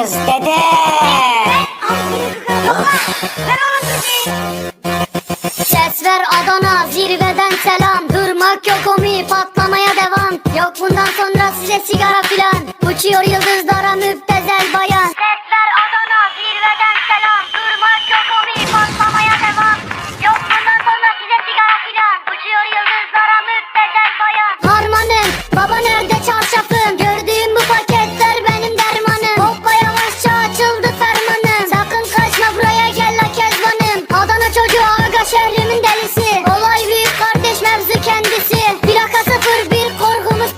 kız dede. Ses ver Adana, zirveden selam. Durmak yok omi, patlamaya devam. Yok bundan sonra size sigara filan. Uçuyor yıldızlara müptezel bayan. Ses ver Adana, zirveden selam. Durmak yok omi, patlamaya devam. Yok bundan sonra size sigara filan. Uçuyor yıldızlara müptezel bayan. Harmanım, baba nerede çarşafım? Gördüğüm bu paketler benim dermanım. Hoppa yavaşça açıldı fermanım. Sakın kaçma buraya gel la kezbanım. Adana çocuğu aga şehrimin delisi. Olay büyük kardeş, mevzu kendisi. Plaka 01, korkumuz